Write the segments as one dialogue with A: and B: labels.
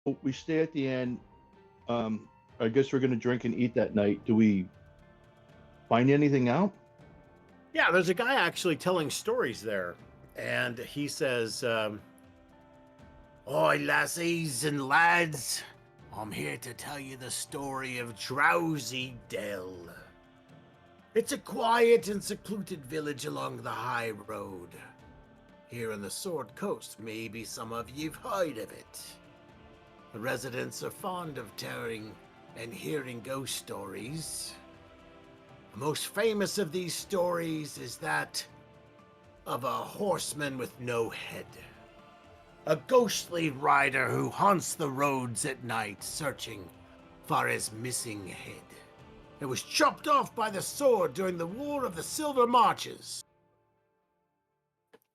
A: We stay at the inn. Um, I guess we're gonna drink and eat that night. Do we find anything out?
B: Yeah, there's a guy actually telling stories there. And he says, Oi, lassies and lads, I'm here to tell you the story of Drowsy Dell. It's a quiet and secluded village along the high road. Here on the Sword Coast, maybe some of you've heard of it. The residents are fond of telling and hearing ghost stories. The most famous of these stories is that of a horseman with no head. A ghostly rider who haunts the roads at night searching for his missing head. It was chopped off by the sword during the War of the Silver Marches.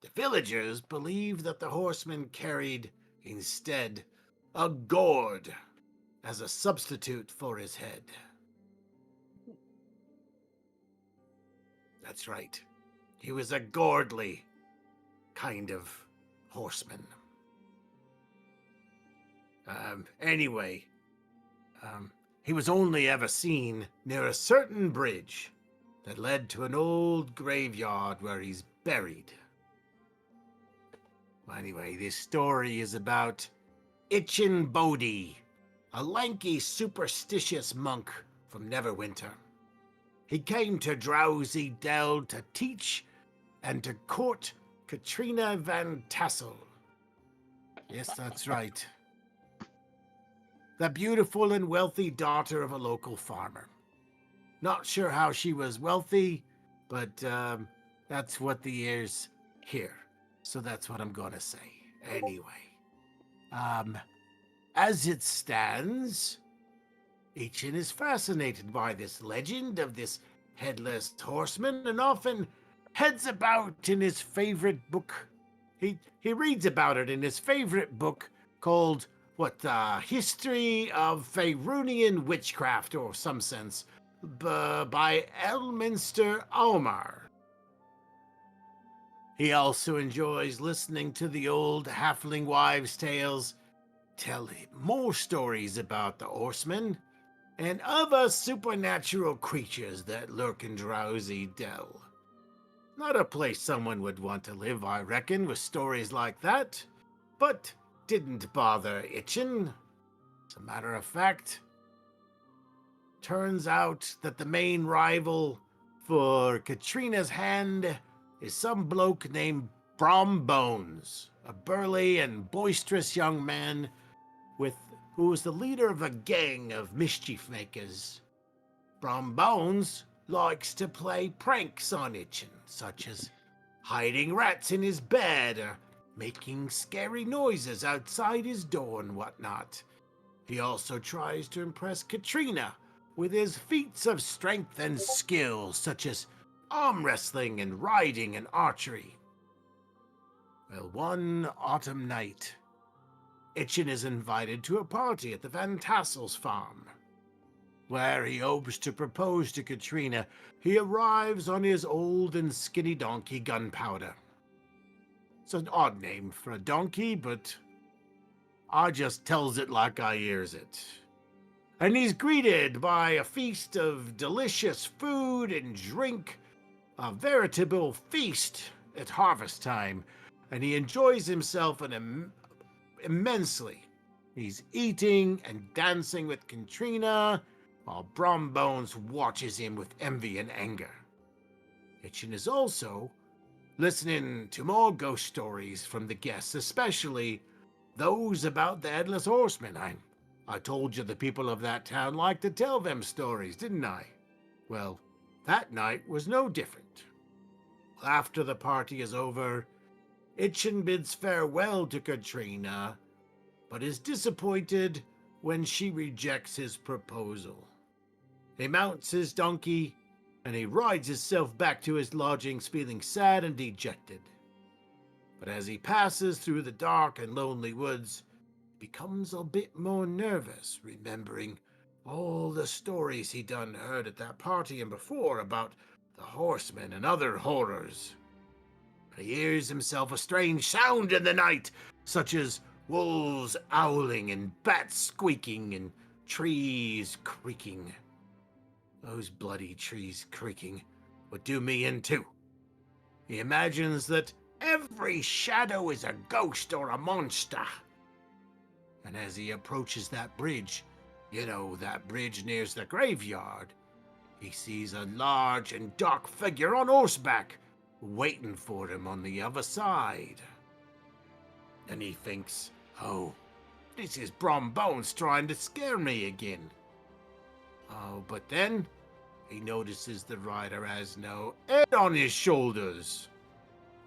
B: The villagers believed that the horseman carried, instead, a gourd as a substitute for his head. That's right. He was a gourdly kind of horseman. Anyway, he was only ever seen near a certain bridge that led to an old graveyard where he's buried. Anyway, this story is about Itchin Bodhi, a lanky, superstitious monk from Neverwinter. He came to Drowsy Dell to teach and to court Katrina Van Tassel. Yes, that's right. The beautiful and wealthy daughter of a local farmer. Not sure how she was wealthy, but that's what the ears hear. So that's what I'm gonna say. Anyway, as it stands, Ichin is fascinated by this legend of this headless horseman and often heads about in his favorite book. He reads about it in his favorite book called History of Faerunian Witchcraft or some sense by Elminster Almar. He also enjoys listening to the old halfling wives' tales, tell him more stories about the horsemen and other supernatural creatures that lurk in Drowsy Dell. Not a place someone would want to live, I reckon, with stories like that, but didn't bother Itchin. As a matter of fact, turns out that the main rival for Katrina's hand is some bloke named Brombones, a burly and boisterous young man who is the leader of a gang of mischief makers. Brombones likes to play pranks on Itchin, such as hiding rats in his bed or making scary noises outside his door and whatnot. He also tries to impress Katrina with his feats of strength and skill, such as arm wrestling and riding and archery. Well, one autumn night, Itchin is invited to a party at the Van Tassel's farm, where he hopes to propose to Katrina. He arrives on his old and skinny donkey, Gunpowder. It's an odd name for a donkey, but I just tells it like I hears it. And he's greeted by a feast of delicious food and drink, a veritable feast at harvest time, and he enjoys himself immensely. He's eating and dancing with Katrina, while Brombones watches him with envy and anger. Itchin is also listening to more ghost stories from the guests, especially those about the Headless Horseman. I told you the people of that town like to tell them stories, didn't I? Well, that night was no different. After the party is over, Itchin bids farewell to Katrina, but is disappointed when she rejects his proposal. He mounts his donkey, and he rides himself back to his lodgings feeling sad and dejected. But as he passes through the dark and lonely woods, he becomes a bit more nervous, remembering all the stories he done heard at that party and before about the horsemen and other horrors. He hears himself a strange sound in the night, such as wolves howling and bats squeaking and trees creaking. Those bloody trees creaking would do me in too. He imagines that every shadow is a ghost or a monster. And as he approaches that bridge, that bridge near the graveyard, he sees a large and dark figure on horseback waiting for him on the other side. And he thinks, oh, this is Brom Bones trying to scare me again. Oh, but then he notices the rider has no head on his shoulders.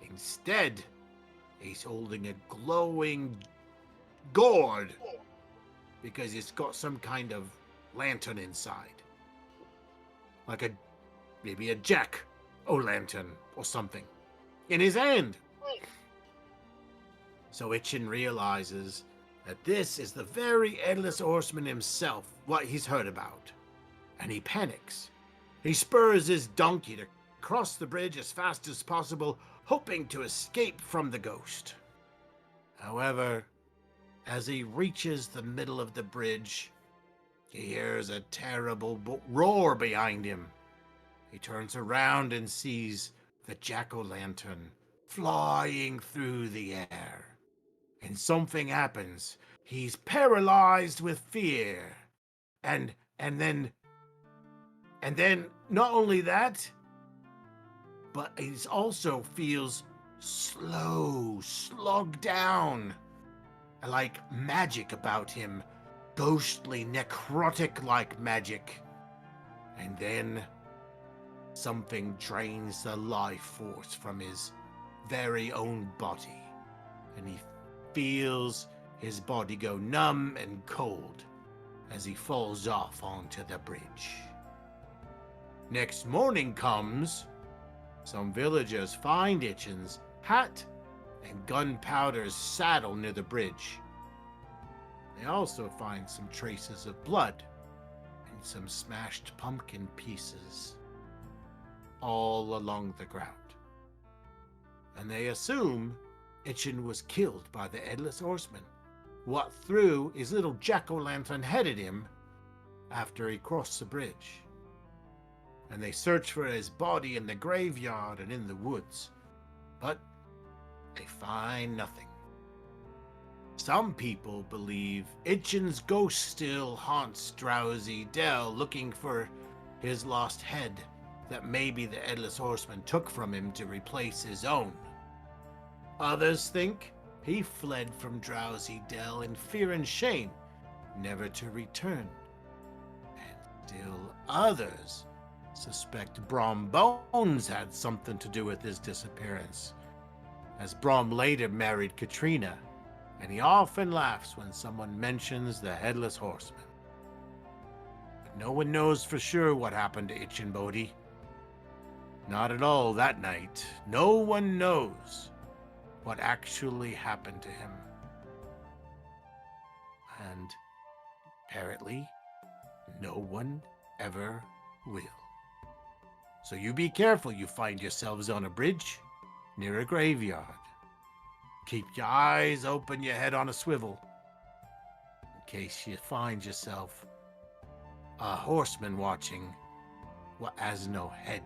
B: Instead, he's holding a glowing gourd because it's got some kind of lantern inside. Like maybe a jack-o'-lantern or something in his hand. So Itchin realizes that this is the very Headless Horseman himself, what he's heard about. And he panics. He spurs his donkey to cross the bridge as fast as possible, hoping to escape from the ghost. However, as he reaches the middle of the bridge, he hears a terrible roar behind him. He turns around and sees the jack-o'-lantern flying through the air. And something happens. He's paralyzed with fear. And then not only that, but he also feels slugged down. Like magic about him. Ghostly, necrotic-like magic. And then something drains the life force from his very own body. And he feels his body go numb and cold as he falls off onto the bridge. Next morning comes. Some villagers find Itchin's hat and Gunpowder's saddle near the bridge. They also find some traces of blood and some smashed pumpkin pieces all along the ground. And they assume Itchin was killed by the Headless Horseman, what threw his little jack-o'-lantern head at him after he crossed the bridge. And they search for his body in the graveyard and in the woods, but they find nothing. Some people believe Itchin's ghost still haunts Drowsy Dell, looking for his lost head that maybe the Headless Horseman took from him to replace his own. Others think he fled from Drowsy Dell in fear and shame, never to return. And still others suspect Brom Bones had something to do with his disappearance, as Brom later married Katrina, and he often laughs when someone mentions the Headless Horseman. But no one knows for sure what happened to Itchin Bodhi. Not at all that night. No one knows what actually happened to him. And apparently, no one ever will. So you be careful you find yourselves on a bridge near a graveyard. Keep your eyes open, your head on a swivel, in case you find yourself a horseman watching what has no head.